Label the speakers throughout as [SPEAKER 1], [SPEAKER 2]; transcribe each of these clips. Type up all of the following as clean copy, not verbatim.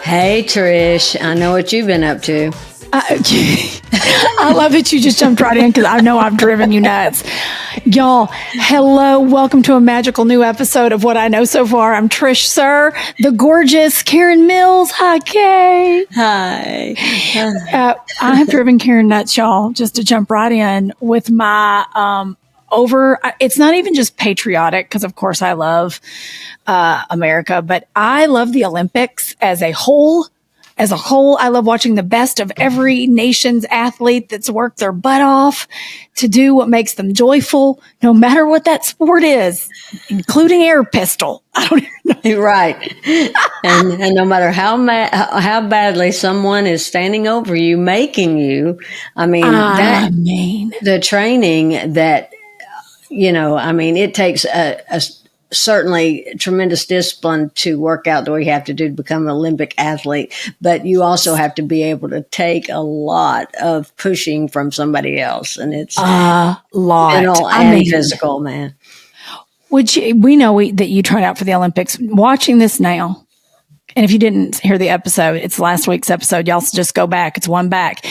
[SPEAKER 1] Hey, Trish. I know what you've been up to.
[SPEAKER 2] I love that you just jumped right in because I know I've driven you nuts. Y'all, hello. Welcome to a magical new episode of What I Know So Far. I'm Trish Sir, the gorgeous Karen Mills. Hi, Kay.
[SPEAKER 1] Hi.
[SPEAKER 2] I have driven Karen nuts, y'all, just to jump right in with my it's not even just patriotic because, of course, I love America, but I love the Olympics as a whole. As a whole, I love watching the best of every nation's athlete that's worked their butt off to do what makes them joyful, no matter what that sport is, including air pistol. I don't even know.
[SPEAKER 1] You're right. and no matter how badly someone is standing over you, making you, the training that, it takes a certainly tremendous discipline to work out what you have to do to become an Olympic athlete, but you also have to be able to take a lot of pushing from somebody else, and it's
[SPEAKER 2] a lot
[SPEAKER 1] mental and physical, man.
[SPEAKER 2] We know that you tried out for the Olympics. Watching this now, and if you didn't hear the episode, it's last week's episode. Y'all just go back. It's one back.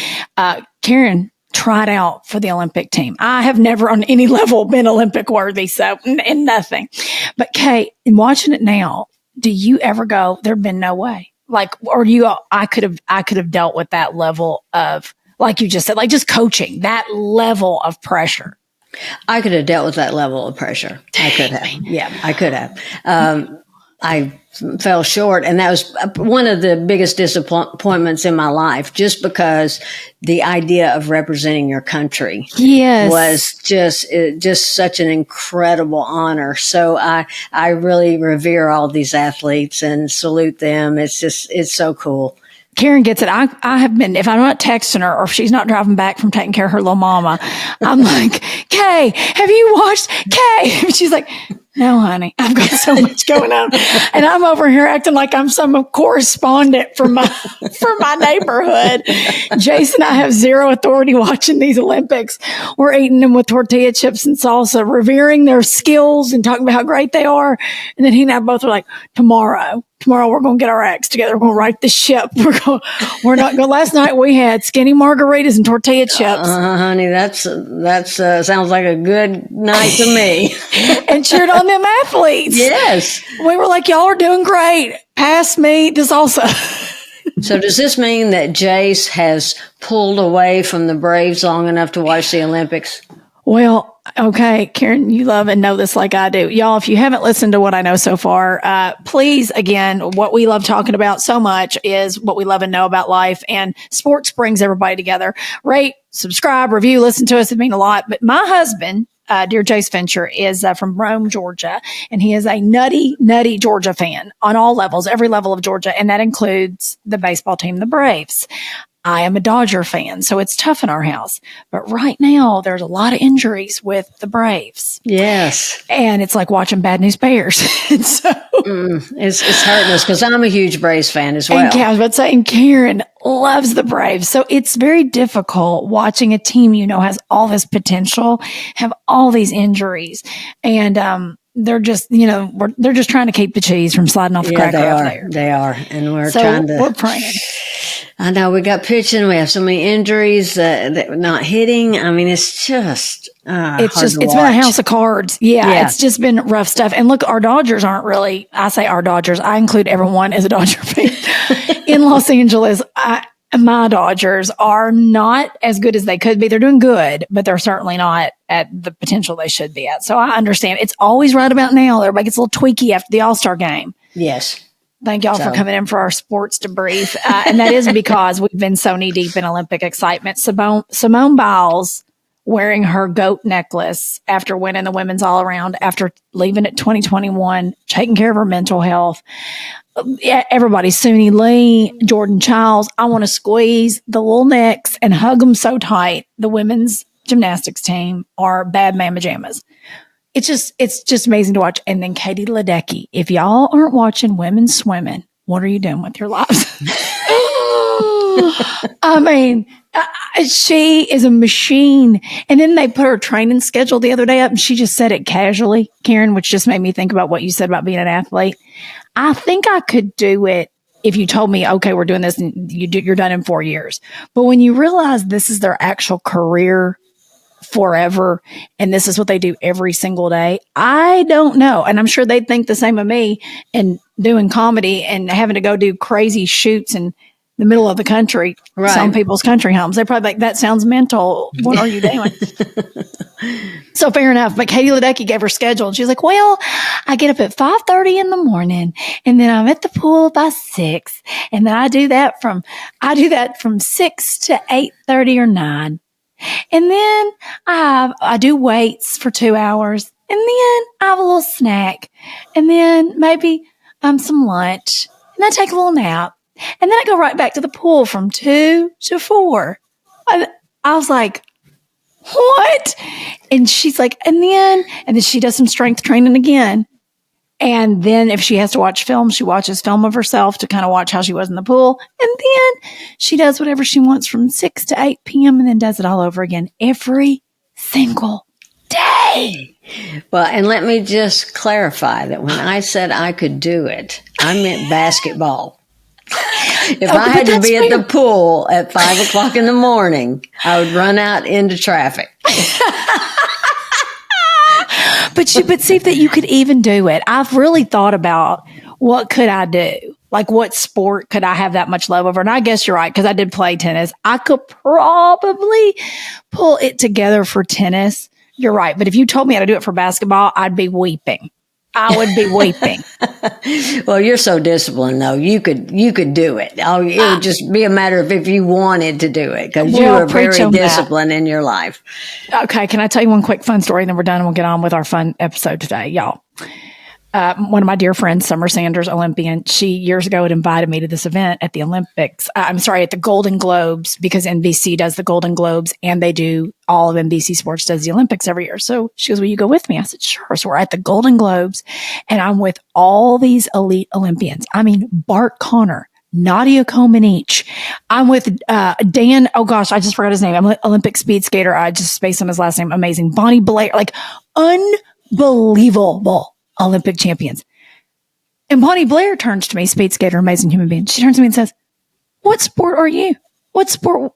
[SPEAKER 2] Karen tried out for the Olympic team. I have never on any level been Olympic worthy, so and nothing. But Kay, in watching it now, do you ever go, there'd been no way? I could have dealt with that level of, like you just said, like just coaching, that level of pressure.
[SPEAKER 1] I could have dealt with that level of pressure. I could have. Yeah, I could have. I fell short, and that was one of the biggest disappointments in my life, just because the idea of representing your country was just such an incredible honor. So I really revere all these athletes and salute them. It's so cool.
[SPEAKER 2] Karen gets it. I have been, if I'm not texting her or if she's not driving back from taking care of her little mama, I'm like, Kay, have you watched Kay? And she's like, no, honey, I've got so much going on. And I'm over here acting like I'm some correspondent for my neighborhood. Jason, I have zero authority watching these Olympics. We're eating them with tortilla chips and salsa, revering their skills and talking about how great they are. And then he and I both are like, tomorrow we're going to get our acts together. We're going to right the ship. We're not going. Last night we had skinny margaritas and tortilla chips.
[SPEAKER 1] Honey, that's sounds like a good night to me.
[SPEAKER 2] And cheered on them athletes.
[SPEAKER 1] Yes.
[SPEAKER 2] We were like, y'all are doing great. Pass me this also.
[SPEAKER 1] So does this mean that Jace has pulled away from the Braves long enough to watch the Olympics?
[SPEAKER 2] Well, okay, Karen, you love and know this like I do. Y'all, if you haven't listened to What I Know So Far, please, again, what we love talking about so much is what we love and know about life, and sports brings everybody together. Rate, subscribe, review, listen to us. It means a lot. But my husband, dear Jace Fincher, is from Rome, Georgia, and he is a nutty Georgia fan on all levels, every level of Georgia, and that includes the baseball team, the Braves. I am a Dodger fan, so it's tough in our house. But right now, there's a lot of injuries with the Braves.
[SPEAKER 1] Yes.
[SPEAKER 2] And it's like watching Bad News Bears. It's
[SPEAKER 1] hurting us because I'm a huge Braves fan as well.
[SPEAKER 2] And I was about to say, and Karen loves the Braves. So it's very difficult watching a team has all this potential, have all these injuries. And they're just, they're just trying to keep the cheese from sliding off the cracker over there.
[SPEAKER 1] They are. And we're
[SPEAKER 2] praying.
[SPEAKER 1] I know we got pitching. We have so many injuries that we're not hitting. I mean, it's just, it's been a house of cards. Yeah. It's just been rough stuff. And look, our Dodgers aren't really, I say our Dodgers, I include everyone as a Dodger fan in Los Angeles. My Dodgers are not as good as they could be. They're doing good, but they're certainly not at the potential they should be at. So I understand. It's always right about now. Everybody gets a little tweaky after the All-Star game. Yes.
[SPEAKER 2] Thank y'all for coming in for our sports debrief. And that is because we've been so knee-deep in Olympic excitement. Simone Biles wearing her goat necklace after winning the women's all-around, after leaving at 2021, taking care of her mental health. Everybody, Suni Lee, Jordan Childs, I want to squeeze the little necks and hug them so tight. The women's gymnastics team are bad mama jammas. It's just amazing to watch. And then Katie Ledecky. If y'all aren't watching women swimming, what are you doing with your lives? I mean, she is a machine. And then they put her training schedule the other day up, and she just said it casually, Karen, which just made me think about what you said about being an athlete. I think I could do it if you told me, okay, we're doing this and you're done in 4 years. But when you realize this is their actual career forever and this is what they do every single day, I don't know. And I'm sure they'd think the same of me and doing comedy and having to go do crazy shoots in the middle of the country, some people's country homes. They're probably like, that sounds mental. What are you doing? So fair enough. But Katie Ledecky gave her schedule and she's like, well, I get up at 5:30 in the morning and then I'm at the pool by 6. And then I do that from 6 to 8:30 or 9. And then I do weights for 2 hours. And then I have a little snack. And then maybe some lunch. And I take a little nap. And then I go right back to the pool from 2 to 4. I was like, what? And she's like, and then she does some strength training again. And then if she has to watch film, she watches film of herself to kind of watch how she was in the pool. And then she does whatever she wants from 6 to 8 p.m. and then does it all over again every single day.
[SPEAKER 1] Well, and let me just clarify that when I said I could do it, I meant basketball. If I had to be at the pool at 5 o'clock in the morning, I would run out into traffic.
[SPEAKER 2] But see that you could even do it. I've really thought about what could I do? Like what sport could I have that much love over? And I guess you're right, because I did play tennis. I could probably pull it together for tennis. You're right. But if you told me how to do it for basketball, I'd be weeping. I would be weeping.
[SPEAKER 1] Well, you're so disciplined, though. You could do it. It would just be a matter of if you wanted to do it, because you are very disciplined in your life.
[SPEAKER 2] Okay, can I tell you one quick fun story, and then we're done, and we'll get on with our fun episode today, y'all. One of my dear friends, Summer Sanders, Olympian, she years ago had invited me to this event at the Olympics. at the Golden Globes, because NBC does the Golden Globes and they do all of NBC Sports does the Olympics every year. So she goes, will you go with me? I said, sure. So we're at the Golden Globes and I'm with all these elite Olympians. I mean, Bart Connor, Nadia Comaneci. I'm with Dan. Oh gosh, I just forgot his name. I'm an Olympic speed skater. I just spaced on his last name. Amazing. Bonnie Blair, like unbelievable Olympic champions. And Bonnie Blair turns to me, speed skater, amazing human being. She turns to me and says, what sport are you? What sport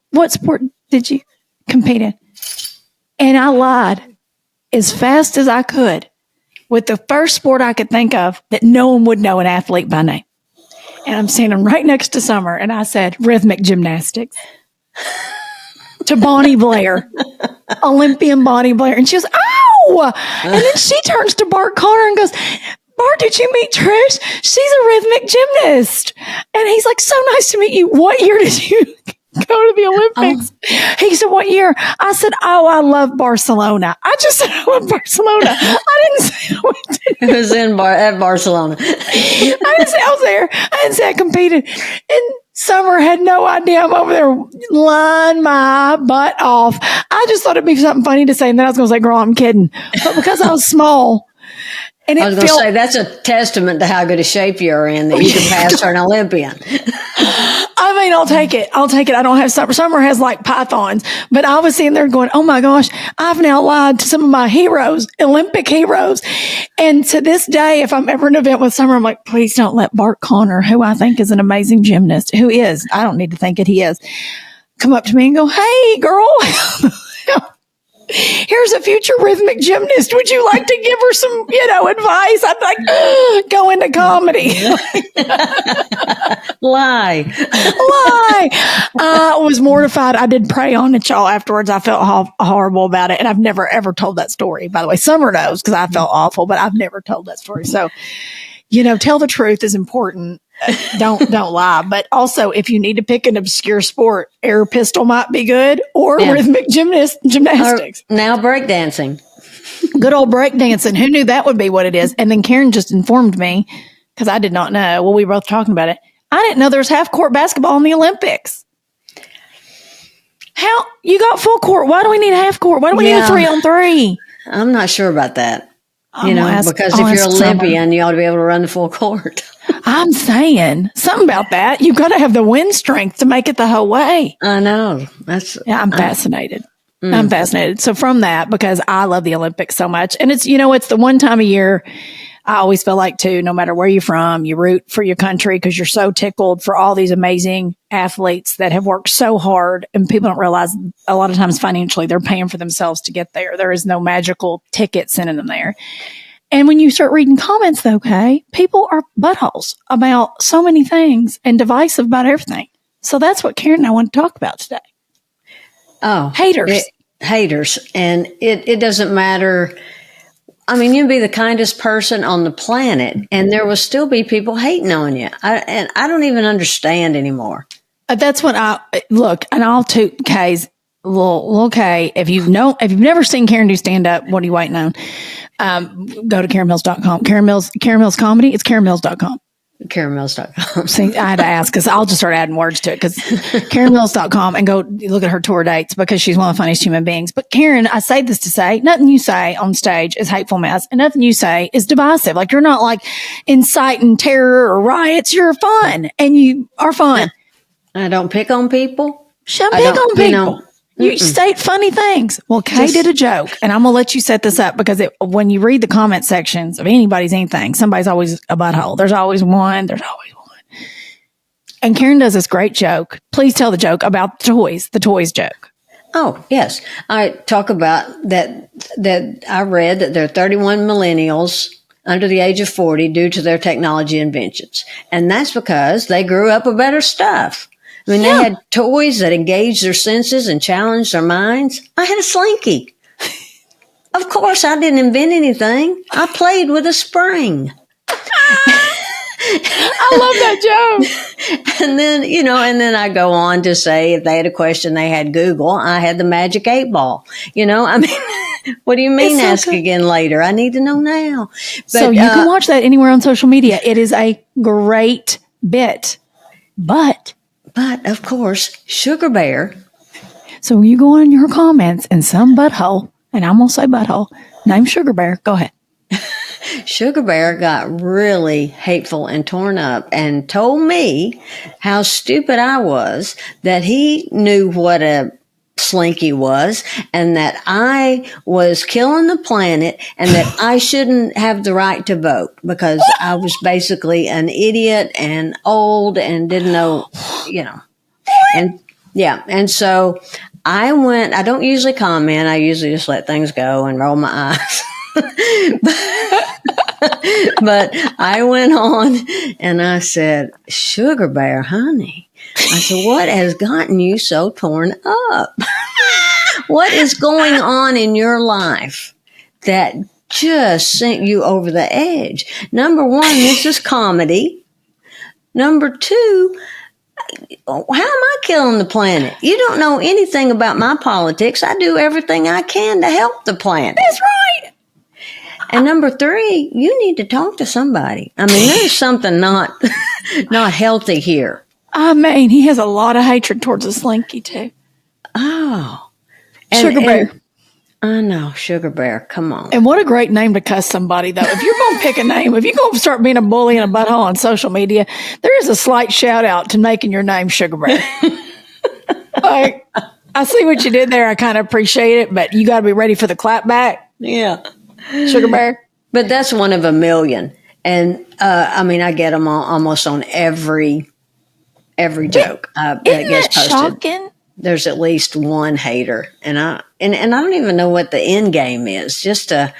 [SPEAKER 2] did you compete in? And I lied as fast as I could with the first sport I could think of that no one would know an athlete by name. And I'm standing right next to Summer and I said, rhythmic gymnastics. To Bonnie Blair, Olympian Bonnie Blair. And she goes, ow! And then she turns to Bart Connor and goes, Bart, did you meet Trish? She's a rhythmic gymnast. And he's like, so nice to meet you. What year did you go to the Olympics? He said, what year? I said, I love Barcelona. I just said, I love Barcelona. I didn't say I went to
[SPEAKER 1] it was at Barcelona.
[SPEAKER 2] I didn't say I was there. I didn't say I competed. And Summer had no idea I'm over there lying my butt off. I just thought it'd be something funny to say, and then I was going to say, girl, I'm kidding. But because I was small, and
[SPEAKER 1] I was going to say, that's a testament to how good a shape you're in that you can pass for an Olympian.
[SPEAKER 2] I mean, I'll take it. I don't have Summer. Summer has like pythons, but I was sitting there going, oh my gosh, I've now lied to some of my heroes, Olympic heroes. And to this day, if I'm ever in an event with Summer, I'm like, please don't let Bart Connor, who I think is an amazing gymnast, who is, I don't need to think it, he is, come up to me and go, hey girl, here's a future rhythmic gymnast. Would you like to give her some, advice? I'd like, go into comedy.
[SPEAKER 1] Lie.
[SPEAKER 2] I was mortified. I did pray on it, y'all, afterwards. I felt horrible about it. And I've never, ever told that story. By the way, Summer knows because I felt awful, but I've never told that story. So, tell the truth is important. Don't lie. But also, if you need to pick an obscure sport, air pistol might be good, or rhythmic gymnastics.
[SPEAKER 1] Or now breakdancing.
[SPEAKER 2] Good old breakdancing. Who knew that would be what it is? And then Karen just informed me, because I did not know. Well, we were both talking about it. I didn't know there was half-court basketball in the Olympics. How? You got full court. Why do we need half-court? Why do we need a 3-on-3?
[SPEAKER 1] I'm not sure about that. Because if you're Olympian, you ought to be able to run the full court.
[SPEAKER 2] I'm saying something about that. You've got to have the wind strength to make it the whole way.
[SPEAKER 1] I know.
[SPEAKER 2] I'm fascinated. I'm fascinated. So from that, because I love the Olympics so much, and it's, it's the one time a year I always feel like too, no matter where you're from, you root for your country because you're so tickled for all these amazing athletes that have worked so hard, and people don't realize a lot of times financially they're paying for themselves to get there. There is no magical ticket sending them there. And when you start reading comments though, okay, people are buttholes about so many things and divisive about everything. So that's what Karen and I want to talk about today.
[SPEAKER 1] Oh,
[SPEAKER 2] haters.
[SPEAKER 1] Haters. And it doesn't matter. I mean, you can be the kindest person on the planet and there will still be people hating on you. And I don't even understand anymore.
[SPEAKER 2] That's what look, and I'll toot Kay's little Kay. If you've never seen Karen do stand up, what are you waiting on? Go to KarenMills.com. Karen Mills Comedy. It's KarenMills.com.
[SPEAKER 1] KarenMills.com.
[SPEAKER 2] See, I had to ask because I'll just start adding words to it because KarenMills.com and go look at her tour dates because she's one of the funniest human beings. But Karen, I say this to say, nothing you say on stage is hateful mess and nothing you say is divisive. Like you're not like inciting terror or riots. You're fun and you are fun.
[SPEAKER 1] I don't pick on people.
[SPEAKER 2] Shouldn't pick on people. You state funny things. Well, Kay did a joke, and I'm going to let you set this up because when you read the comment sections of anybody's anything, somebody's always a butthole. There's always one. And Karen does this great joke. Please tell the joke about the toys joke.
[SPEAKER 1] Oh, yes. I talk about that I read that there are 31 millennials under the age of 40 due to their technology inventions. And that's because they grew up with better stuff. I mean, they had toys that engaged their senses and challenged their minds. I had a Slinky. Of course, I didn't invent anything. I played with a spring.
[SPEAKER 2] I love that joke.
[SPEAKER 1] And then I go on to say if they had a question, they had Google. I had the magic 8-ball. I mean, what do you mean ask again later? I need to know now. But,
[SPEAKER 2] so you can watch that anywhere on social media. It is a great bit. But
[SPEAKER 1] of course, Sugar Bear.
[SPEAKER 2] So you go on your comments and some butthole, and I'm going to say butthole, named Sugar Bear. Go ahead.
[SPEAKER 1] Sugar Bear got really hateful and torn up and told me how stupid I was, that he knew what a Slinky was and that I was killing the planet and that I shouldn't have the right to vote because I was basically an idiot and old and didn't know, And so I don't usually comment. I usually just let things go and roll my eyes. But I went on and I said, Sugar Bear, honey. I said, what has gotten you so torn up? What is going on in your life that just sent you over the edge? Number one, this is comedy. Number two, how am I killing the planet? You don't know anything about my politics. I do everything I can to help the planet.
[SPEAKER 2] That's right.
[SPEAKER 1] And number three, you need to talk to somebody. I mean, there's something not healthy here.
[SPEAKER 2] I mean, he has a lot of hatred towards a Slinky, too.
[SPEAKER 1] Oh.
[SPEAKER 2] Sugar Bear.
[SPEAKER 1] I know, Sugar Bear. Come on.
[SPEAKER 2] And what a great name to cuss somebody, though. If you're going to pick a name, if you're going to start being a bully and a butthole on social media, there is a slight shout out to making your name Sugar Bear. Like, I see what you did there. I kind of appreciate it, but you got to be ready for the clap back.
[SPEAKER 1] Yeah.
[SPEAKER 2] Sugar Bear.
[SPEAKER 1] But that's one of a million. And, I get them almost on every joke that gets posted.
[SPEAKER 2] Shocking?
[SPEAKER 1] There's at least one hater, and I don't even know what the end game is. Just what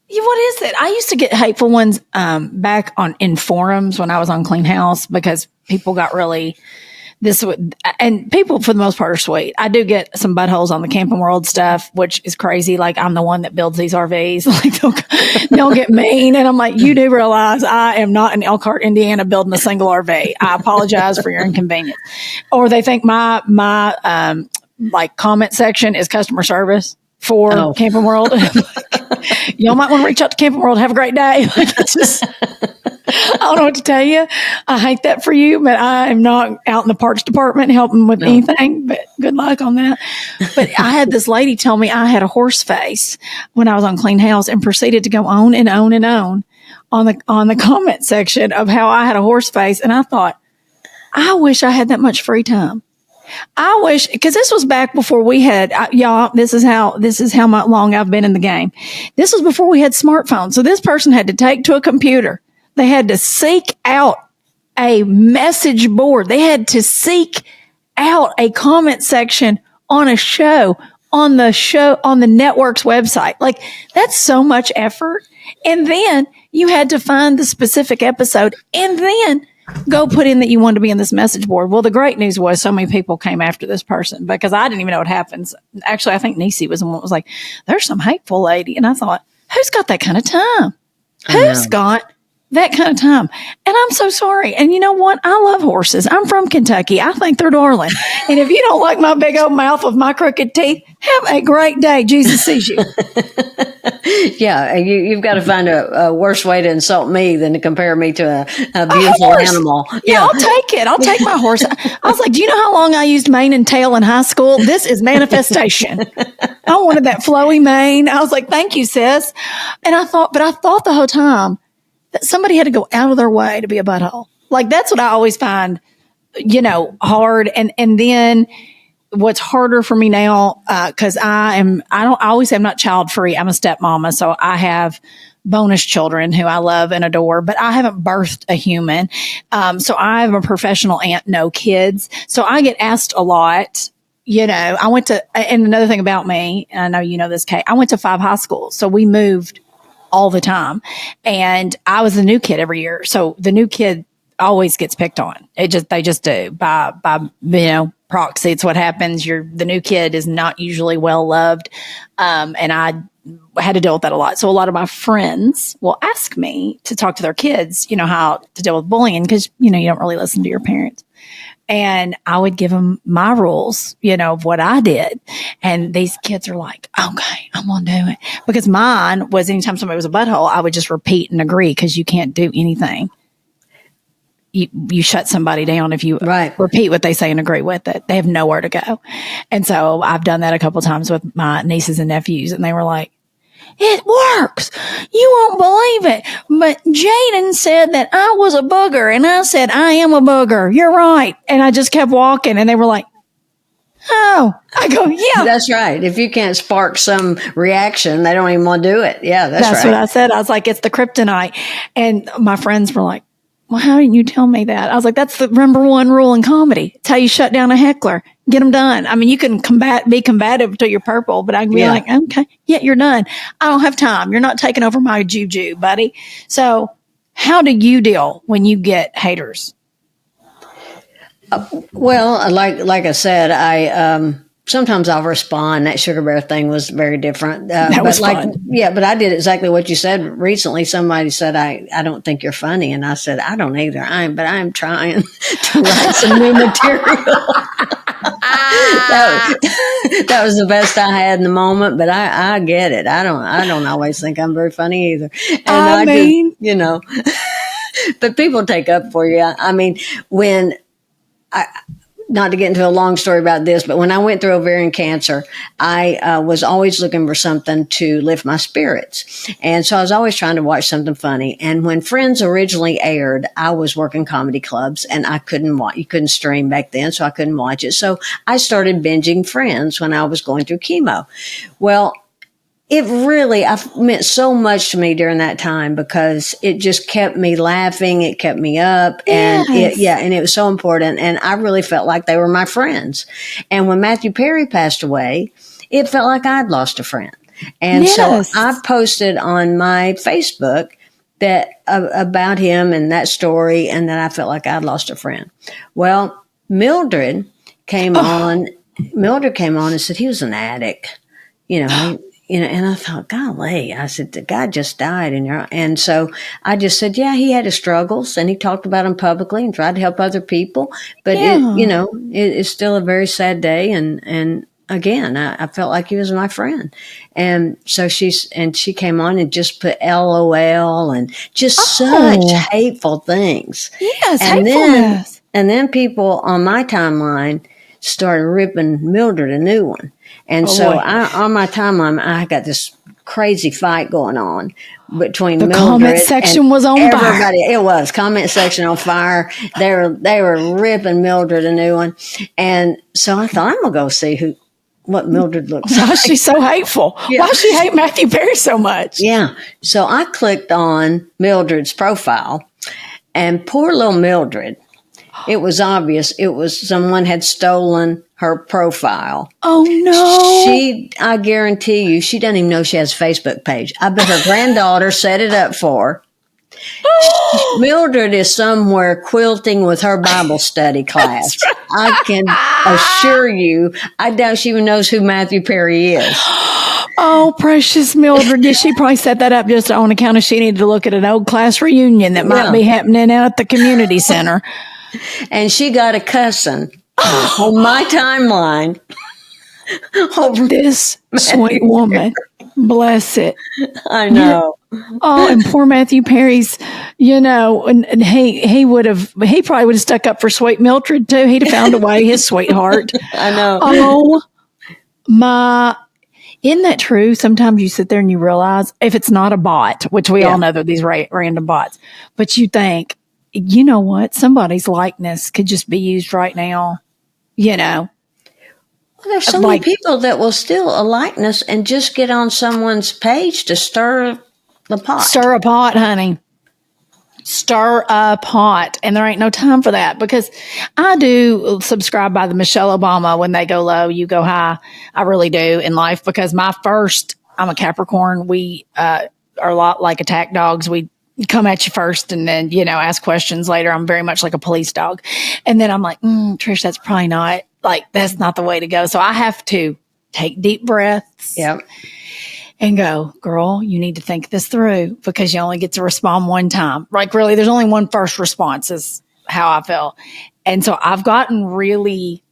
[SPEAKER 2] is it? I used to get hateful ones back in forums when I was on Clean House because people got really and people for the most part are sweet. I do get some buttholes on the Camping World stuff, which is crazy. Like I'm the one that builds these RVs. Like they'll get mean, and I'm like, you do realize I am not in Elkhart, Indiana, building a single RV. I apologize for your inconvenience. Or they think my like comment section is customer service for Camping World. Y'all might want to reach out to Camping World. Have a great day. Like it's just. I don't know what to tell you. I hate that for you, but I am not out in the parts department helping with anything, but good luck on that. But I had this lady tell me I had a horse face when I was on Clean House and proceeded to go on and on and on the comment section of how I had a horse face. And I thought, I wish I had that much free time. I wish, because this was back before we had, y'all, this is how long I've been in the game. This was before we had smartphones. So this person had to take to a computer. They had to seek out a message board. They had to seek out a comment section on the network's website. Like, that's so much effort. And then you had to find the specific episode and then go put in that you wanted to be in this message board. Well, the great news was so many people came after this person because I didn't even know what happens. Actually, I think Niecy was the one that was like, there's some hateful lady. And I thought, who's got that kind of time? Who's got that kind of time? And I'm so sorry. And you know what? I love horses. I'm from Kentucky. I think they're darling. And if you don't like my big old mouth with my crooked teeth, have a great day. Jesus sees you.
[SPEAKER 1] Yeah, you've got to find a worse way to insult me than to compare me to a beautiful animal.
[SPEAKER 2] Yeah, I'll take it. I'll take my horse. I was like, do you know how long I used mane and tail in high school? This is manifestation. I wanted that flowy mane. I was like, thank you, sis. And I thought the whole time that somebody had to go out of their way to be a butthole. Like, that's what I always find, hard. And then what's harder for me now, cause I always am not child free. I'm a stepmama. So I have bonus children who I love and adore, but I haven't birthed a human. So I'm a professional aunt, no kids. So I get asked a lot. I went to, and another thing about me, and I know you know this, Kate, I went to 5 high schools. So we moved all the time. And I was the new kid every year. So the new kid always gets picked on. They just do by proxy. It's what happens. The new kid is not usually well loved. And I had to deal with that a lot. So a lot of my friends will ask me to talk to their kids, how to deal with bullying because, you don't really listen to your parents. And I would give them my rules, of what I did. And these kids are like, okay, I'm going to do it. Because mine was anytime somebody was a butthole, I would just repeat and agree because you can't do anything. You shut somebody down if you repeat what they say and agree with it. They have nowhere to go. And so I've done that a couple of times with my nieces and nephews. And they were like, it works. You won't believe it. But Jaden said that I was a booger. And I said, I am a booger. You're right. And I just kept walking. And they were like, oh. I go, yeah.
[SPEAKER 1] That's right. If you can't spark some reaction, they don't even want to do it. Yeah, that's right.
[SPEAKER 2] What I said. I was like, it's the kryptonite. And my friends were like, well, how didn't you tell me that? I was like, that's the number one rule in comedy. It's how you shut down a heckler. Get them done. I mean, you can be combative till you're purple, but I can be like, okay, yeah, you're done. I don't have time. You're not taking over my juju, buddy. So how do you deal when you get haters?
[SPEAKER 1] Well, like I said, sometimes I'll respond. That sugar bear thing was very different.
[SPEAKER 2] That was fun.
[SPEAKER 1] But I did exactly what you said. Recently, somebody said, I don't think you're funny. And I said, I don't either. I am trying to write some new material. That was the best I had in the moment, but I get it. I don't always think I'm very funny either. And but people take up for you. I mean, not to get into a long story about this, but when I went through ovarian cancer, I was always looking for something to lift my spirits. And so I was always trying to watch something funny. And when Friends originally aired, I was working comedy clubs and I couldn't watch. You couldn't stream back then, so I couldn't watch it. So I started binging Friends when I was going through chemo. Well, it really meant so much to me during that time because it just kept me laughing. It kept me up and and it was so important. And I really felt like they were my friends. And when Matthew Perry passed away, it felt like I'd lost a friend. And so I posted on my Facebook that about him and that story and that I felt like I'd lost a friend. Well, Mildred came on and said he was an addict, and I thought, golly, I said, the guy just died. And so I just said, yeah, he had his struggles and he talked about them publicly and tried to help other people. But it's still a very sad day. And again, I felt like he was my friend. And so she came on and just put LOL and just such hateful things.
[SPEAKER 2] Yes,
[SPEAKER 1] hatefulness. And then people on my timeline started ripping Mildred a new one. And on my timeline, I got this crazy fight going on between
[SPEAKER 2] the
[SPEAKER 1] Mildred
[SPEAKER 2] comment section was on
[SPEAKER 1] everybody.
[SPEAKER 2] fire.
[SPEAKER 1] It was comment section on fire. They were ripping Mildred a new one, and so I thought, I'm gonna go see what Mildred looks like.
[SPEAKER 2] Why is she so hateful?
[SPEAKER 1] Yeah.
[SPEAKER 2] Why does she hate Matthew Perry so much?
[SPEAKER 1] Yeah. So I clicked on Mildred's profile, and poor little Mildred. It was obvious. It was someone had stolen her profile.
[SPEAKER 2] Oh no.
[SPEAKER 1] I guarantee you, she doesn't even know she has a Facebook page. I bet her granddaughter set it up for her. Mildred is somewhere quilting with her Bible study class. Right. I can assure you, I doubt she even knows who Matthew Perry is.
[SPEAKER 2] Oh, precious Mildred. Yeah, she probably set that up just on account of she needed to look at an old class reunion that might be happening out at the community center.
[SPEAKER 1] And she got a cussing on my timeline.
[SPEAKER 2] This sweet woman. Bless it.
[SPEAKER 1] I know.
[SPEAKER 2] Oh, and poor Matthew Perry's, and he probably would have stuck up for sweet Mildred too. He'd have found a way, his sweetheart.
[SPEAKER 1] I know.
[SPEAKER 2] Oh, isn't that true? Sometimes you sit there and you realize if it's not a bot, which we all know that these random bots, but you think, you know what? Somebody's likeness could just be used right now, Well,
[SPEAKER 1] there's so many people that will steal a likeness and just get on someone's page to stir the pot.
[SPEAKER 2] Stir a pot, honey. Stir a pot. And there ain't no time for that because I do subscribe by the Michelle Obama. When they go low, you go high. I really do in life because I'm a Capricorn. We are a lot like attack dogs. We come at you first and then, ask questions later. I'm very much like a police dog. And then I'm like, Trish, that's probably not that's not the way to go. So I have to take deep breaths and go, girl, you need to think this through because you only get to respond one time. Like really, there's only one first response is how I feel. And so I've gotten really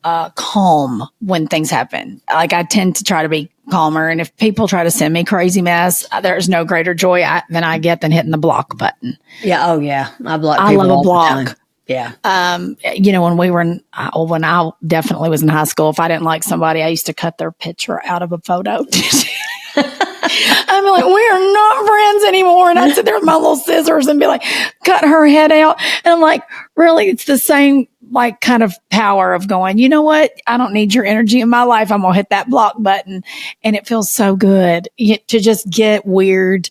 [SPEAKER 2] calm when things happen. Like I tend to try to be calmer. And if people try to send me crazy mess, there's no greater joy than I get than hitting the block button.
[SPEAKER 1] Yeah. Oh yeah. I block people.
[SPEAKER 2] I love a block.
[SPEAKER 1] Yeah.
[SPEAKER 2] When we were when I definitely was in high school, if I didn't like somebody, I used to cut their picture out of a photo. I'm like, we are not friends anymore. And I'd sit there with my little scissors and be like, cut her head out. And I'm like, really, it's the same kind of power of going, you know what? I don't need your energy in my life. I'm going to hit that block button. And it feels so good to just get weird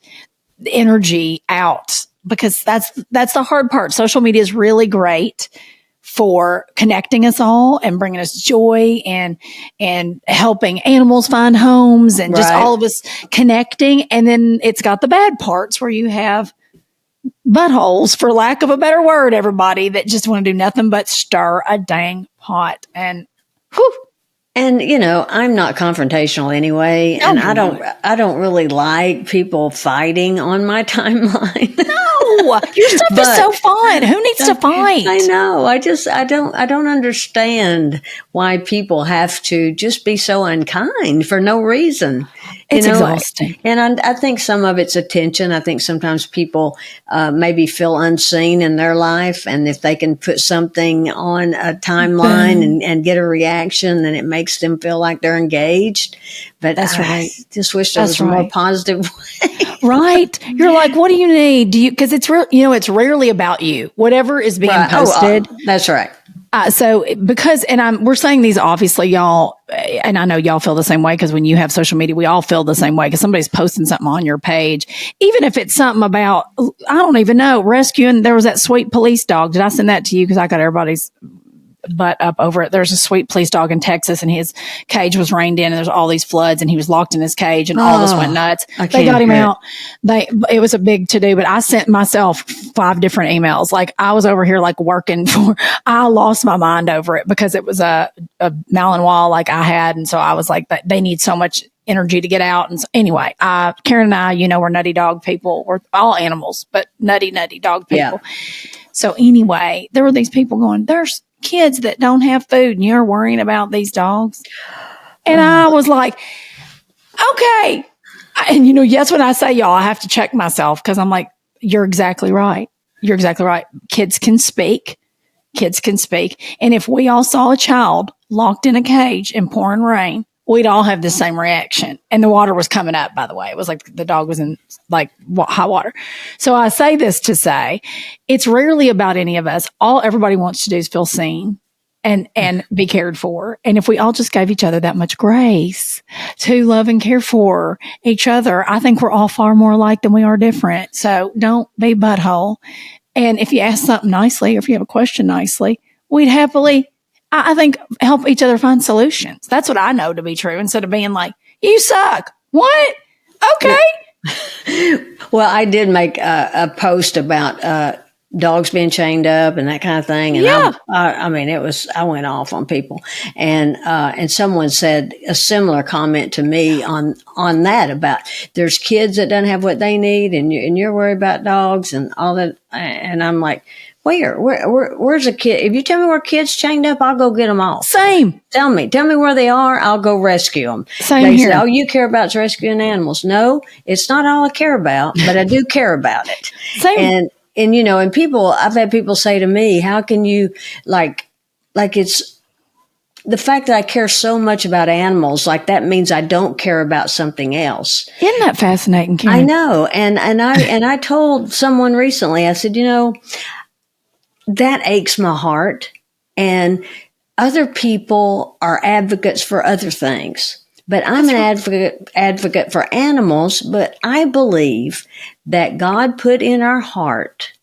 [SPEAKER 2] energy out because that's the hard part. Social media is really great for connecting us all and bringing us joy and helping animals find homes and just all of us connecting. And then it's got the bad parts where you have buttholes, for lack of a better word, everybody that just want to do nothing but stir a dang pot. And whew.
[SPEAKER 1] And I'm not confrontational anyway, and I don't really like people fighting on my timeline.
[SPEAKER 2] No, your stuff is so fun. Who needs to fight?
[SPEAKER 1] I know. I don't understand why people have to just be so unkind for no reason.
[SPEAKER 2] It's exhausting.
[SPEAKER 1] And I think some of it's attention. I think sometimes people maybe feel unseen in their life, and if they can put something on a timeline and get a reaction, then it makes them feel like they're engaged. But
[SPEAKER 2] that's right.
[SPEAKER 1] I just wish there was a more positive way.
[SPEAKER 2] Right. You're like, what do you need? Because it's it's rarely about you. Whatever is being posted.
[SPEAKER 1] That's right.
[SPEAKER 2] We're saying these obviously, y'all, and I know y'all feel the same way because when you have social media, we all feel the same way because somebody's posting something on your page, even if it's something about, I don't even know, rescuing. There was that sweet police dog. Did I send that to you? Because I got everybody's butt up over it. There's a sweet police dog in Texas and his cage was rained in and there's all these floods and he was locked in his cage and all this went nuts. They got him out. It was a big to do, but I sent myself 5 different emails. Like I was over here working I lost my mind over it because it was a Malinois like I had. And so I was like, they need so much energy to get out. And so anyway, Karen and I, we're nutty dog people. We're all animals, but nutty dog people. Yeah. So anyway, there were these people going, there's kids that don't have food and you're worrying about these dogs. And I was like, okay. And yes, when I say y'all, I have to check myself because I'm like, you're exactly right. You're exactly right. Kids can speak. And if we all saw a child locked in a cage in pouring rain, we'd all have the same reaction. And the water was coming up, by the way. It was like the dog was in like hot water. So I say this to say it's rarely about any of us. All everybody wants to do is feel seen and be cared for. And if we all just gave each other that much grace to love and care for each other, I think we're all far more alike than we are different. So don't be butthole. And if you ask something nicely, or if you have a question nicely, we'd happily, I think, help each other find solutions. That's what I know to be true, instead of being like, you suck. What? Okay.
[SPEAKER 1] Well, I did make a post about dogs being chained up and that kind of thing. And I mean, I went off on people, and someone said a similar comment to me on that, about there's kids that don't have what they need, and you're worried about dogs and all that. And I'm like, where's a kid? If you tell me where kids chained up, I'll go get them all.
[SPEAKER 2] Same.
[SPEAKER 1] Tell me where they are. I'll go rescue them.
[SPEAKER 2] Same
[SPEAKER 1] they
[SPEAKER 2] here.
[SPEAKER 1] Say, oh, you care about rescuing animals. No, it's not all I care about, but I do care about it.
[SPEAKER 2] Same.
[SPEAKER 1] And, you know, and I've had people say to me, how can you, like it's the fact that I care so much about animals, like that means I don't care about something else.
[SPEAKER 2] Isn't that fascinating, Karen?
[SPEAKER 1] I know. And I told someone recently, I said, you know, that aches my heart. And other people are advocates for other things. But I'm an advocate for animals, but I believe that God put in our heart,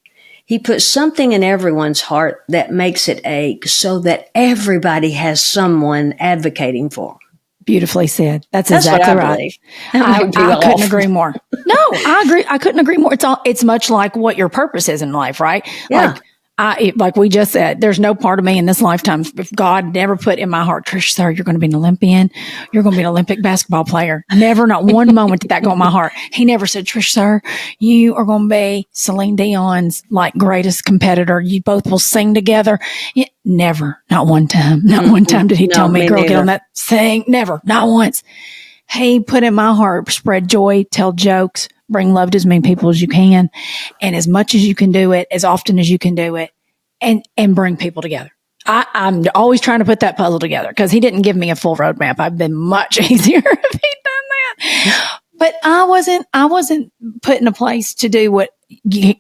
[SPEAKER 1] He put something in everyone's heart that makes it ache, so that everybody has someone advocating for.
[SPEAKER 2] Beautifully said. That's exactly right. I couldn't agree more. No, I agree. I couldn't agree more. It's much like what your purpose is in life, right?
[SPEAKER 1] Yeah.
[SPEAKER 2] Like we just said, there's no part of me in this lifetime, if God never put in my heart, Trish, sir, you're going to be an Olympian. You're going to be an Olympic basketball player. Never, not one moment did that go in my heart. He never said, Trish, sir, you are going to be Celine Dion's like greatest competitor. You both will sing together. Never, not one time. Not one time did he tell me, girl, get on that thing. Never, not once. He put in my heart, spread joy, tell jokes, bring love to as many people as you can, and as much as you can do it, as often as you can do it, and bring people together. I'm always trying to put that puzzle together, because he didn't give me a full roadmap. I've been much easier if he'd done that. But I wasn't put in a place to do what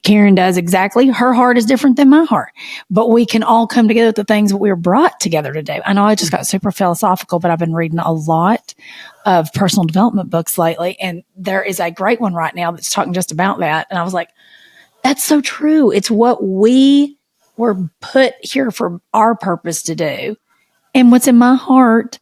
[SPEAKER 2] Karen does exactly. Her heart is different than my heart, but we can all come together with the things that we were brought together to do. I know I just got super philosophical, but I've been reading a lot of personal development books lately, and there is a great one right now that's talking just about that. And I was like, that's so true. It's what we were put here for our purpose to do. And what's in my heart,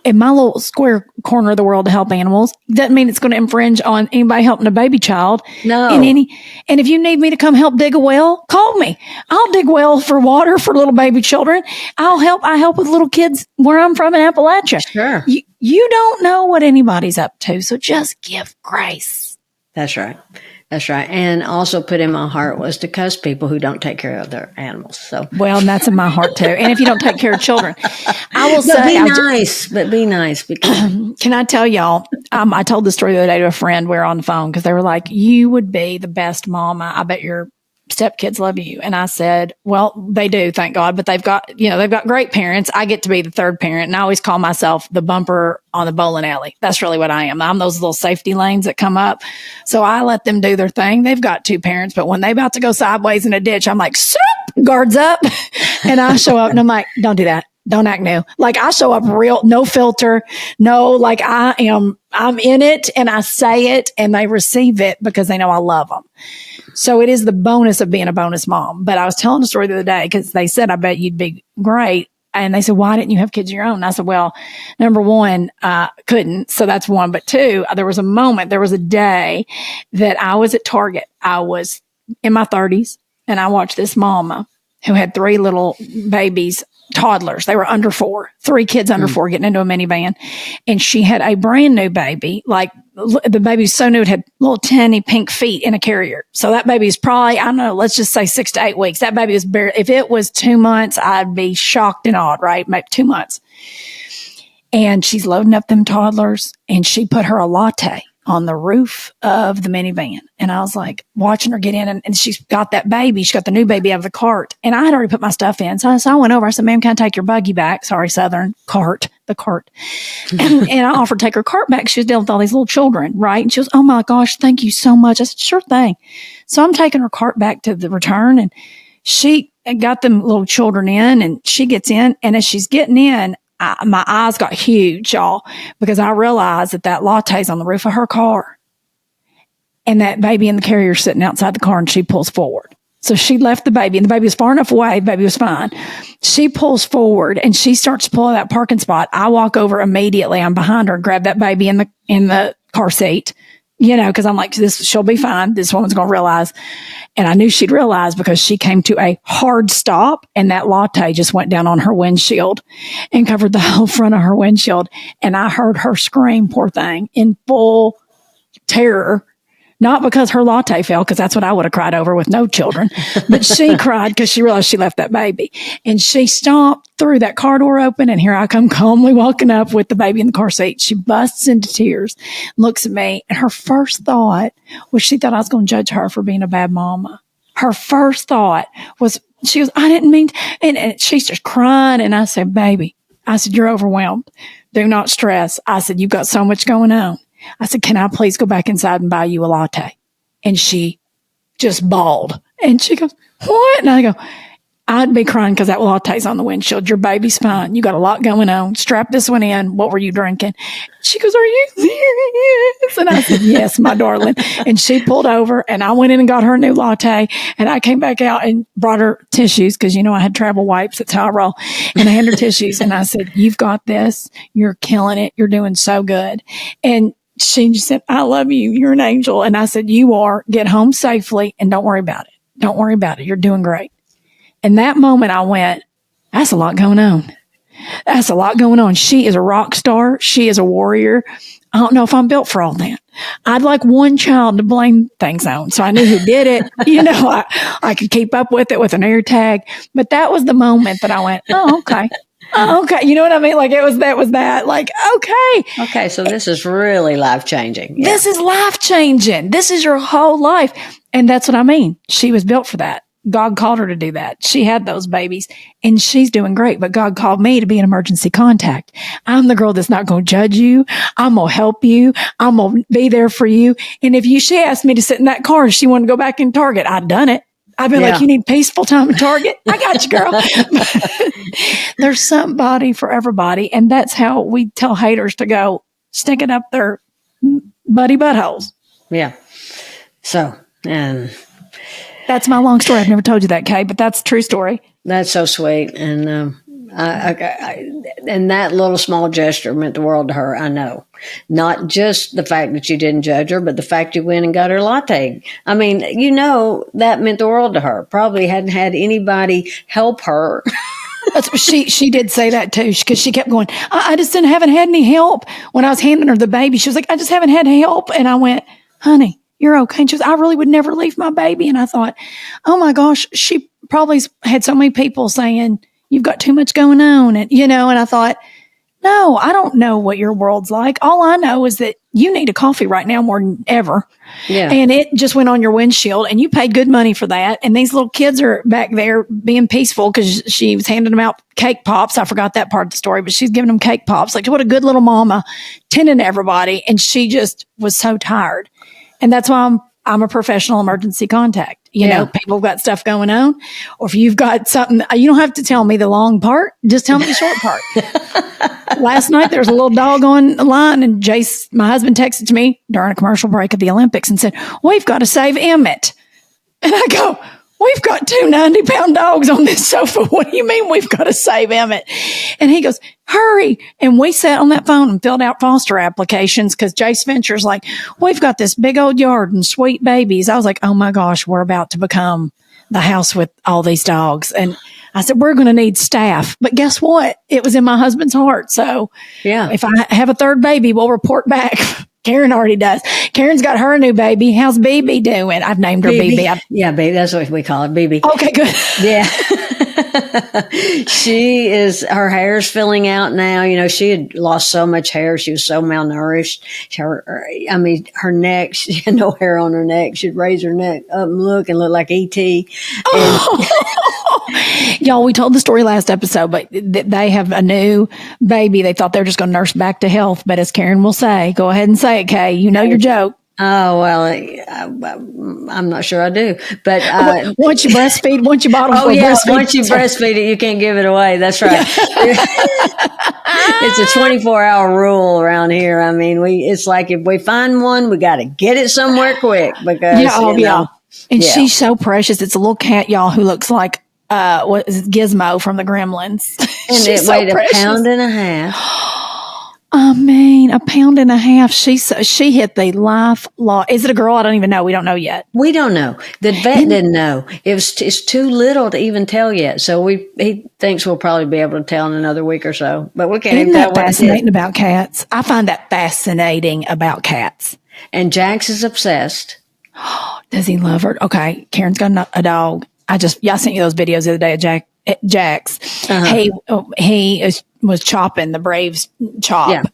[SPEAKER 2] in my little square corner of the world to help animals, doesn't mean it's going to infringe on anybody helping a baby child.
[SPEAKER 1] No.
[SPEAKER 2] And if you need me to come help dig a well, call me. I'll dig well for water for little baby children. I help with little kids where I'm from in Appalachia.
[SPEAKER 1] Sure.
[SPEAKER 2] You don't know what anybody's up to, so just give grace.
[SPEAKER 1] That's right. That's right. And also put in my heart was to cuss people who don't take care of their animals. So,
[SPEAKER 2] well, and that's in my heart too. And if you don't take care of children, I will say,
[SPEAKER 1] be nice. Because
[SPEAKER 2] can I tell y'all? I told the story the other day to a friend. We were on the phone because they were like, "You would be the best mama. I bet your stepkids love you." And I said, well, they do, thank God, but they've got great parents. I get to be the third parent, and I always call myself the bumper on the bowling alley. That's really what I am. I'm those little safety lanes that come up. So I let them do their thing. They've got two parents, but when they about to go sideways in a ditch, I'm like, soup, guards up. And I show up and I'm like, don't do that. Don't act new. Like I show up real, no filter, no, like I'm in it and I say it and they receive it because they know I love them. So it is the bonus of being a bonus mom. But I was telling a story the other day because they said, I bet you'd be great. And they said, why didn't you have kids of your own? And I said, well, number one, couldn't. So that's one. But two, there was a day that I was at Target. I was in my 30s and I watched this mama who had three little babies, toddlers. They were under 4, 3 kids under 4 getting into a minivan. And she had a brand new baby. Like the baby was so new, it had little tiny pink feet in a carrier. So that baby is probably, I don't know, let's just say 6 to 8 weeks. That baby was barely, if it was 2 months, I'd be shocked and awed, right? Maybe 2 months. And she's loading up them toddlers and she put her a latte on the roof of the minivan. And I was like watching her get in, and she's got that baby. She got the new baby out of the cart. And I had already put my stuff in. So I went over. I said, ma'am, can I take your buggy back? Sorry, Southern cart, the cart. And I offered to take her cart back. She was dealing with all these little children, right? And she was, oh my gosh, thank you so much. I said, sure thing. So I'm taking her cart back to the return, and she got them little children in, and she gets in. And as she's getting in, my eyes got huge, y'all, because I realized that latte's on the roof of her car, and that baby in the carrier sitting outside the car, and she pulls forward. So she left the baby, and the baby was far enough away. The baby was fine. She pulls forward, and she starts to pull out that parking spot. I walk over immediately. I'm behind her, grab that baby in the car seat, because I'm like, she'll be fine. This woman's going to realize. And I knew she'd realize because she came to a hard stop, and that latte just went down on her windshield and covered the whole front of her windshield. And I heard her scream, poor thing, in full terror. Not because her latte fell, because that's what I would have cried over with no children. But she cried because she realized she left that baby. And she stomped through that car door open, and here I come calmly walking up with the baby in the car seat. She busts into tears, looks at me, and her first thought was she thought I was going to judge her for being a bad mama. Her first thought was, she goes, I didn't mean to. And she's just crying. And I said, baby, I said, you're overwhelmed. Do not stress. I said, you've got so much going on. I said, can I please go back inside and buy you a latte? And she just bawled. And she goes, what? And I go, I'd be crying because that latte's on the windshield. Your baby's fine. You got a lot going on. Strap this one in. What were you drinking? She goes, are you serious? And I said, yes, my darling. And she pulled over, and I went in and got her a new latte. And I came back out and brought her tissues because, I had travel wipes. That's how I roll. And I handed her tissues. And I said, you've got this. You're killing it. You're doing so good. And she just said, I love you. You're an angel. And I said, you are. Get home safely and don't worry about it. Don't worry about it. You're doing great. And that moment I went, that's a lot going on. That's a lot going on. She is a rock star. She is a warrior. I don't know if I'm built for all that. I'd like one child to blame things on. So I knew who did it. I could keep up with it with an air tag. But that was the moment that I went, oh, okay. Oh, okay. You know what I mean? Like that was that. Like, okay.
[SPEAKER 1] Okay. So this is really life changing.
[SPEAKER 2] Yeah. This is life changing. This is your whole life. And that's what I mean. She was built for that. God called her to do that. She had those babies, and she's doing great. But God called me to be an emergency contact. I'm the girl that's not going to judge you. I'm going to help you. I'm going to be there for you. And if she asked me to sit in that car and she wanted to go back in Target, I'd done it. I'd be like, you need peaceful time in Target? I got you, girl. There's somebody for everybody. And that's how we tell haters to go stick it up their buddy buttholes.
[SPEAKER 1] Yeah. So, and
[SPEAKER 2] that's my long story. I've never told you that, Kay, but that's a true story.
[SPEAKER 1] That's so sweet. And and that little small gesture meant the world to her, I know. Not just the fact that you didn't judge her, but the fact you went and got her latte. I mean, that meant the world to her. Probably hadn't had anybody help her.
[SPEAKER 2] She did say that too, because she kept going, I just haven't had any help. When I was handing her the baby, she was like, I just haven't had help. And I went, honey, you're okay. And she was, I really would never leave my baby. And I thought, oh my gosh, she probably had so many people saying, you've got too much going on. And, and I thought, no, I don't know what your world's like. All I know is that you need a coffee right now more than ever. Yeah. And it just went on your windshield, and you paid good money for that. And these little kids are back there being peaceful because she was handing them out cake pops. I forgot that part of the story, but she's giving them cake pops. Like, what a good little mama, tending to everybody. And she just was so tired. And that's why I'm a professional emergency contact. People have got stuff going on, or if you've got something, you don't have to tell me the long part. Just tell me the short part. Last night, there was a little dog on the line, and Jace, my husband, texted to me during a commercial break at the Olympics and said, we've got to save Emmett. And I go, we've got 2 90-pound dogs on this sofa. What do you mean we've got to save Emmett? And he goes, hurry. And we sat on that phone and filled out foster applications because Jace Venture's like, we've got this big old yard and sweet babies. I was like, oh my gosh, we're about to become the house with all these dogs. And I said, we're going to need staff. But guess what? It was in my husband's heart. So if I have a third baby, we'll report back. Karen already does. Karen's got her new baby. How's BB doing? I've named her BB.
[SPEAKER 1] Yeah, baby. That's what we call it, BB.
[SPEAKER 2] Okay, good.
[SPEAKER 1] Yeah.
[SPEAKER 3] She is, her hair's filling out now. You know, she had lost so much hair. She was so malnourished. Her neck, she had no hair on her neck. She'd raise her neck up and look like E.T.
[SPEAKER 2] Y'all, we told the story last episode, but they have a new baby. They thought they were just going to nurse back to health. But as Karen will say, go ahead and say it, Kay. You know your joke.
[SPEAKER 3] Oh, well, I'm not sure I do. But
[SPEAKER 2] once you breastfeed, once you bottle breastfeed.
[SPEAKER 3] Once you breastfeed it, you can't give it away. That's right. It's a 24-hour rule around here. I mean, it's like if we find one, we got to get it somewhere quick because,
[SPEAKER 2] And she's so precious. It's a little cat, y'all, who looks like what is it, Gizmo from the Gremlins.
[SPEAKER 3] And it weighed a pound and a half.
[SPEAKER 2] I mean, a pound and a half. She hit the life law. Is it a girl? I don't even know. We don't know yet.
[SPEAKER 3] We don't know. The vet didn't know. It's too little to even tell yet. So he thinks we'll probably be able to tell in another week or so. But we can't even tell what
[SPEAKER 2] fascinating about cats. I find that fascinating about cats.
[SPEAKER 3] And Jax is obsessed.
[SPEAKER 2] Does he love her? Okay, Karen's got a dog. I sent you those videos the other day of Jax. Uh-huh. He was chopping the Braves chop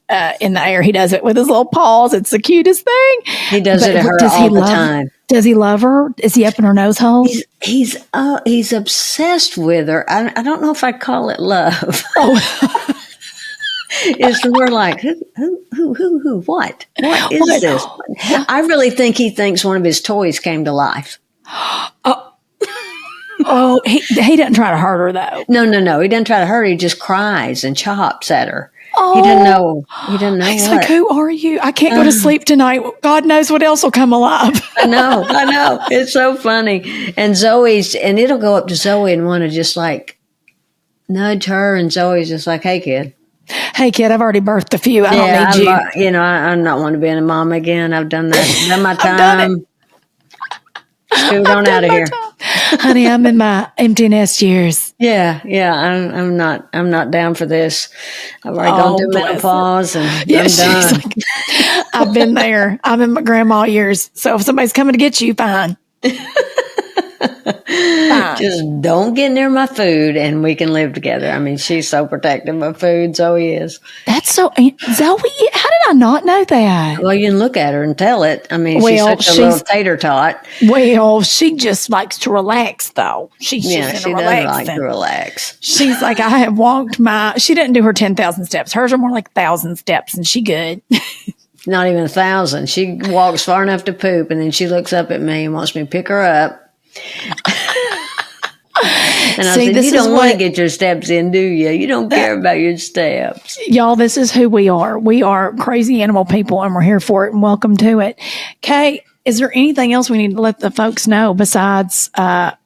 [SPEAKER 2] in the air. He does it with his little paws. It's the cutest thing.
[SPEAKER 3] He does it at her all the time.
[SPEAKER 2] Does he love her? Is he up in her nose hole?
[SPEAKER 3] He's obsessed with her. I don't know if I'd call it love. Oh. It's more like who, what is this? I really think he thinks one of his toys came to life.
[SPEAKER 2] Oh, he doesn't try to hurt her though.
[SPEAKER 3] No. He doesn't try to hurt her. He just cries and chops at her. Oh, he doesn't know.
[SPEAKER 2] He's like, who are you? I can't go to sleep tonight. God knows what else will come alive.
[SPEAKER 3] I know. It's so funny. And it'll go up to Zoe and want to just like nudge her. And Zoe's just like, hey, kid,
[SPEAKER 2] I've already birthed a few. I don't need you.
[SPEAKER 3] I'm not want to be a mom again. I've done that. Done my time. Scoot on out of here.
[SPEAKER 2] Honey, I'm in my empty nest years.
[SPEAKER 3] Yeah. I'm not down for this. I've already gone through menopause and I'm done.
[SPEAKER 2] Like, I've been there. I'm in my grandma years. So if somebody's coming to get you, fine.
[SPEAKER 3] Just don't get near my food and we can live together. I mean, she's so protective of food. Zoe is.
[SPEAKER 2] That's so, Zoe, how did I not know that?
[SPEAKER 3] Well, you can look at her and tell it. I mean, she's such a little tater tot.
[SPEAKER 2] Well, she just likes to relax though. She does like
[SPEAKER 3] to relax.
[SPEAKER 2] She's like, I have walked she didn't do her 10,000 steps. Hers are more like 1,000 steps and she good.
[SPEAKER 3] Not even 1,000. She walks far enough to poop and then she looks up at me and wants me to pick her up. And I said, you don't want to get your steps in, do you? You don't care about your steps.
[SPEAKER 2] Y'all, this is who we are. We are crazy animal people and we're here for it and welcome to it. Kay, is there anything else we need to let the folks know besides I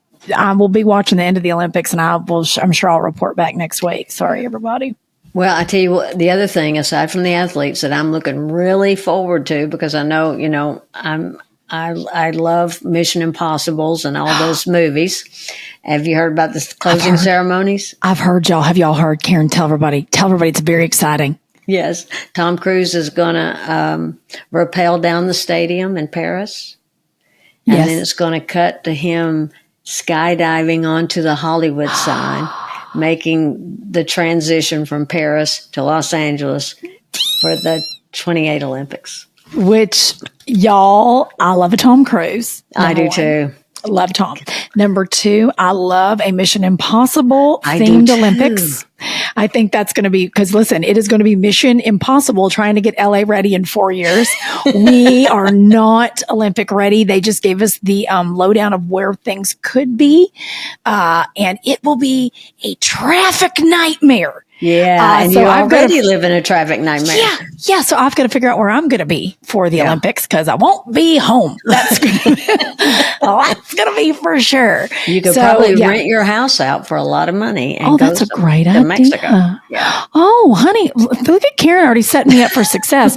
[SPEAKER 2] will be watching the end of the Olympics and I'm sure I'll report back next week. Sorry, everybody.
[SPEAKER 3] Well, I tell you what, the other thing, aside from the athletes that I'm looking really forward to, because I know, I love Mission Impossibles and all those movies. Have you heard about the closing ceremonies?
[SPEAKER 2] I've heard, y'all. Have y'all heard? Karen, tell everybody it's very exciting.
[SPEAKER 3] Yes. Tom Cruise is going to rappel down the stadium in Paris. And then it's going to cut to him skydiving onto the Hollywood sign, making the transition from Paris to Los Angeles for the 28 Olympics.
[SPEAKER 2] Which, y'all, I love a Tom Cruise.
[SPEAKER 3] I do too.
[SPEAKER 2] I love Tom. Number 2, I love a Mission Impossible themed Olympics. I think that's going to be, because listen, it is going to be Mission Impossible trying to get LA ready in 4 years. We are not Olympic ready. They just gave us the lowdown of where things could be. And it will be a traffic nightmare.
[SPEAKER 3] Yeah, and you already live in a traffic nightmare.
[SPEAKER 2] Yeah. So I've got to figure out where I'm going to be for the Olympics because I won't be home. That's going to be for sure.
[SPEAKER 3] You could probably rent your house out for a lot of money. And
[SPEAKER 2] that's a great idea.
[SPEAKER 3] Mexico. Yeah.
[SPEAKER 2] Oh, honey, look at Karen already setting me up for success.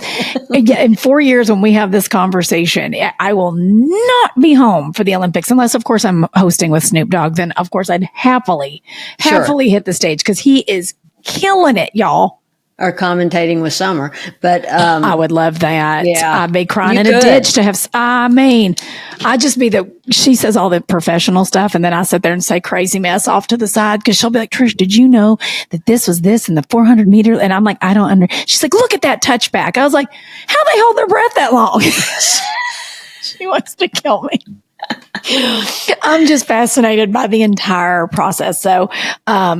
[SPEAKER 2] In 4 years, when we have this conversation, I will not be home for the Olympics unless, of course, I'm hosting with Snoop Dogg. Then, of course, I'd happily hit the stage because he is killing it, y'all.
[SPEAKER 3] or commentating with Summer. But
[SPEAKER 2] I would love that.
[SPEAKER 3] Yeah,
[SPEAKER 2] I'd be crying in a ditch to have. I mean, I just be she says all the professional stuff, and then I sit there and say crazy mess off to the side because she'll be like, Trish, did you know that this was this in the 400 meter? And I'm like, I don't She's like, look at that touchback. I was like, how they hold their breath that long? She wants to kill me. I'm just fascinated by the entire process. So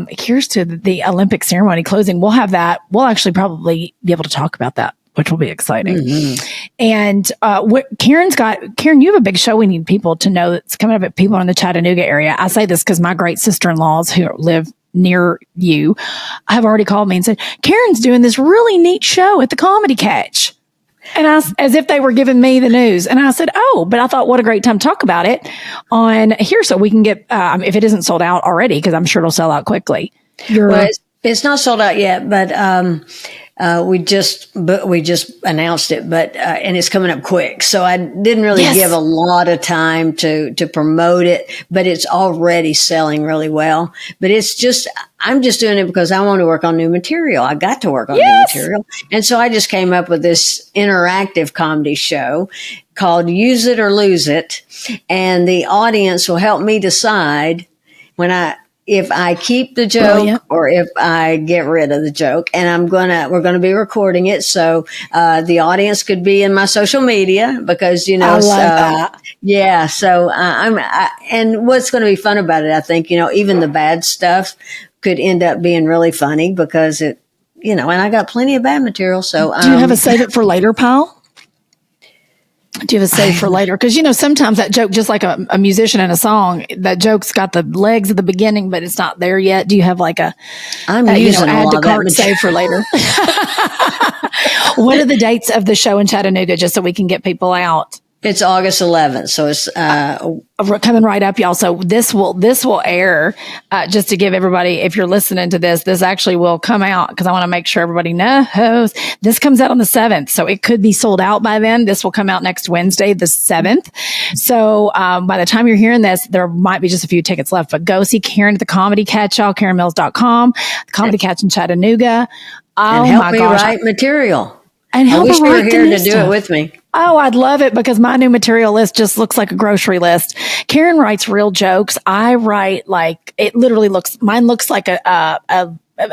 [SPEAKER 2] here's to the Olympic ceremony closing. We'll have that. We'll actually probably be able to talk about that, which will be exciting. Mm-hmm. And Karen, you have a big show we need people to know that's coming up at people in the Chattanooga area. I say this because my great sister-in-laws who live near you have already called me and said, Karen's doing this really neat show at the Comedy Catch. And as if they were giving me the news. And I said, oh, but I thought what a great time to talk about it on here so we can get, if it isn't sold out already, because I'm sure it'll sell out quickly.
[SPEAKER 3] Well, it's not sold out yet, but we just announced it, but and it's coming up quick. So I didn't really give a lot of time to promote it, but it's already selling really well. But I'm just doing it because I want to work on new material. I got to work on new material. And so I just came up with this interactive comedy show called Use It or Lose It. And the audience will help me decide if I keep the joke or if I get rid of the joke. And we're going to be recording it. So, the audience could be in my social media because, I love that. Yeah. So, and what's going to be fun about it, I think, even the bad stuff could end up being really funny because and I got plenty of bad material. So,
[SPEAKER 2] do you have a save it for later pile? Do you have a save for later? Because, sometimes that joke, just like a musician in a song, that joke's got the legs at the beginning, but it's not there yet. Do you have like
[SPEAKER 3] I'm using
[SPEAKER 2] add to cart save for later? What are the dates of the show in Chattanooga, just so we can get people out?
[SPEAKER 3] It's August 11th. So it's
[SPEAKER 2] coming right up, y'all. So this will air just to give everybody, if you're listening to this actually will come out because I want to make sure everybody knows this comes out on the 7th. So it could be sold out by then. This will come out next Wednesday, the 7th. So by the time you're hearing this, there might be just a few tickets left. But go see Karen at the Comedy Catch, y'all, KarenMills.com, the Comedy Catch in Chattanooga.
[SPEAKER 3] And help me write material.
[SPEAKER 2] And help
[SPEAKER 3] I wish you were
[SPEAKER 2] here
[SPEAKER 3] to do it with me.
[SPEAKER 2] Oh, I'd love it because my new material list just looks like a grocery list. Karen writes real jokes. I write mine looks like a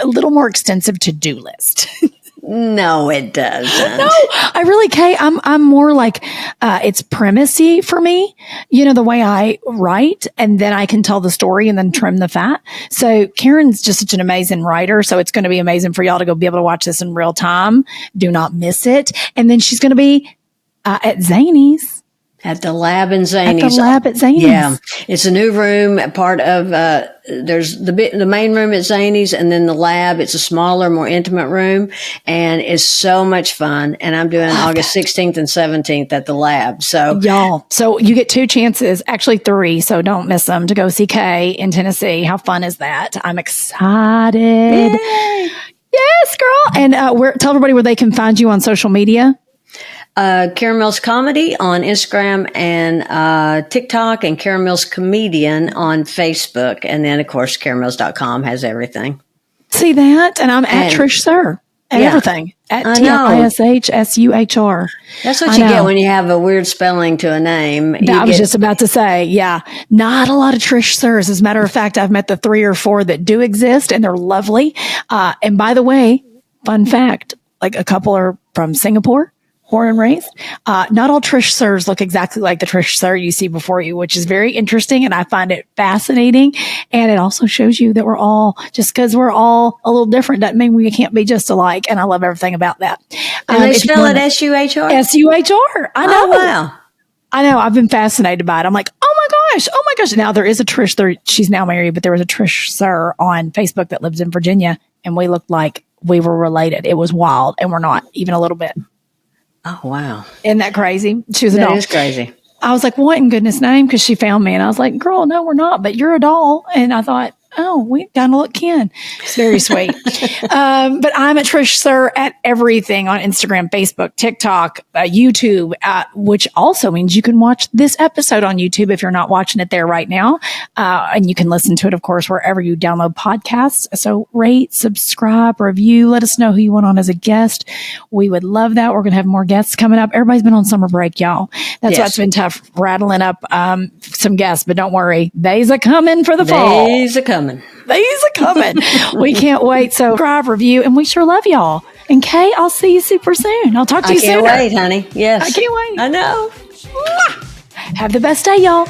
[SPEAKER 2] little more extensive to-do list.
[SPEAKER 3] No, it doesn't.
[SPEAKER 2] No, I really, Kay, I'm more like, it's premisey for me, the way I write, and then I can tell the story and then trim the fat. So Karen's just such an amazing writer. So it's going to be amazing for y'all to go be able to watch this in real time. Do not miss it. And then she's going to be at Zany's.
[SPEAKER 3] At the lab in Zany's.
[SPEAKER 2] At the lab at Zany's.
[SPEAKER 3] Yeah. It's a new room, part of, there's the main room at Zany's and then the lab. It's a smaller, more intimate room and it's so much fun. And I'm doing August 16th and 17th at the lab. So
[SPEAKER 2] y'all, so you get 2 chances, actually 3. So don't miss them to go see Kay in Tennessee. How fun is that? I'm excited. Yay. Yes, girl. And, tell everybody where they can find you on social media.
[SPEAKER 3] Karen Mills Comedy on Instagram and TikTok, and Karen Mills Comedian on Facebook. And then, of course, KarenMills.com has everything.
[SPEAKER 2] See that? And I'm at Trish Sir. Everything. At TISHSUHR.
[SPEAKER 3] That's what you get when you have a weird spelling to a name.
[SPEAKER 2] I was just about to say, not a lot of Trish Sirs. As a matter of fact, I've met the 3 or 4 that do exist, and they're lovely. And by the way, fun fact, like a couple are from Singapore. Born and raised. Not all Trish Sirs look exactly like the Trish Sir you see before you, which is very interesting. And I find it fascinating. And it also shows you that just because we're all a little different doesn't mean we can't be just alike. And I love everything about that.
[SPEAKER 3] And they spell it SUHR?
[SPEAKER 2] SUHR. I know.
[SPEAKER 3] Oh, wow.
[SPEAKER 2] I know. I've been fascinated by it. I'm like, oh my gosh. Now there is a Trish. She's now married, but there was a Trish Sir on Facebook that lives in Virginia. And we looked like we were related. It was wild. And we're not even a little bit.
[SPEAKER 3] Oh, wow.
[SPEAKER 2] Isn't that crazy? She was a doll.
[SPEAKER 3] That is crazy.
[SPEAKER 2] I was like, what in goodness name? Because she found me. And I was like, girl, no, we're not. But you're a doll. And I thought, oh, we got to look Ken. It's very sweet. But I'm at Trish Sir at everything on Instagram, Facebook, TikTok, YouTube, which also means you can watch this episode on YouTube if you're not watching it there right now. And you can listen to it, of course, wherever you download podcasts. So rate, subscribe, review. Let us know who you want on as a guest. We would love that. We're going to have more guests coming up. Everybody's been on summer break, y'all. That's why it's been tough rattling up some guests, but don't worry. They's a coming for the fall.
[SPEAKER 3] They's a coming.
[SPEAKER 2] These are coming. We can't wait. So subscribe, review, and we sure love y'all. And Kay, I'll see you super soon. I'll talk to you soon.
[SPEAKER 3] I can't wait, honey. Yes.
[SPEAKER 2] I can't wait.
[SPEAKER 3] I know.
[SPEAKER 2] Have the best day, y'all.